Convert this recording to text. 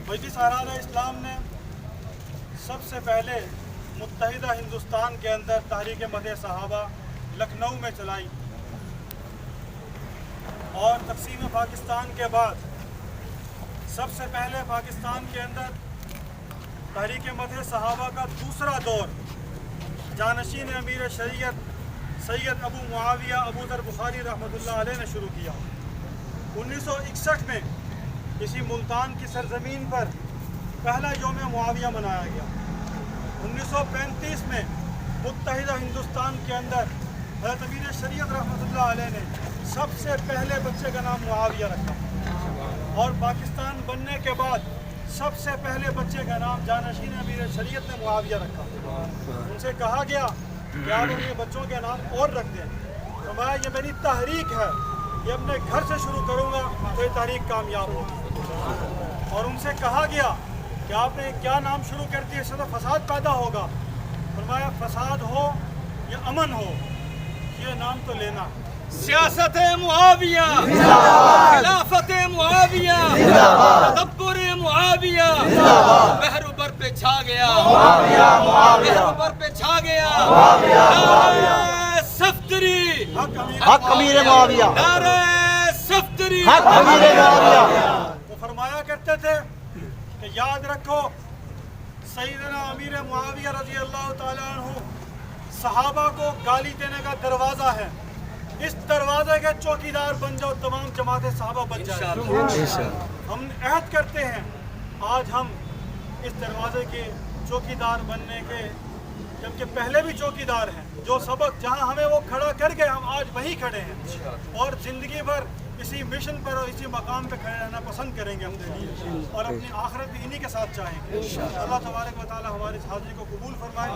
मजलिस आरान इस्लाम ने सबसे पहले मुत्तहिदा हिंदुस्तान के अंदर तहरीक मदह सहाबा लखनऊ में चलाई और तकसीम पाकिस्तान के बाद सबसे पहले पाकिस्तान के अंदर तहरीक मदह सहाबा का दूसरा दौर जानशीन अमीर शरीयत सैयद अबू मुआविया अबू दर बुखारी रहमतुल्लाह अलैह ने शुरू किया। 1961 में इसी मुल्तान की सरजमीन पर पहला यौम मुआविया मनाया गया। 1935 में मुत्तहिदा हिंदुस्तान के अंदर हज़रत अमीर शरीयत रहमतुल्लाह अलैह ने सबसे पहले बच्चे का नाम मुआविया रखा और पाकिस्तान बनने के बाद सबसे पहले बच्चे का नाम जानशीन अमीर शरीयत ने मुआविया रखा। उनसे कहा गया कि आप अपने बच्चों के नाम और रख दें, तो मैं ये मेरी तहरीक है, ये अपने घर से शुरू करूँगा तो ये तहरीक कामयाब होगी। और उनसे कहा गया कि आपने क्या नाम शुरू कर दिया, इससे तो फसाद पैदा होगा। फरमाया फसाद हो या अमन हो, ये नाम तो लेना। सियासत मुआविया खिलाफत मुआविया तदब्बुर मुआविया बहरुबर पे छा गया, बहरुबर पे छा गया। नारे सफ्तरी हक अमीर मुआविया, नारे सफ्तरी हक अमीर मुआविया। वो फरमाया करते थे कि याद रखो सैयदना अमीर मुआविया रज़ी अल्लाह ताला अन्हु सहाबा को गाली देने का दरवाज़ा है, इस दरवाजे के चौकीदार बन जाओ, तमाम जमाते सहाबा बन जाए। हम अहद करते हैं आज हम इस दरवाजे के चौकीदार बनने के, जबकि पहले भी चौकीदार हैं। जो सबक जहां हमें वो खड़ा कर गए हम आज वहीं खड़े हैं और ज़िंदगी भर इसी मिशन पर और इसी मकाम पे खड़े रहना पसंद करेंगे अपने लिए और अपनी आखिरत भी इन्हीं के साथ चाहेंगे। अल्लाह तबारक व तआला हमारी इस हाज़िरी को कबूल फरमाए।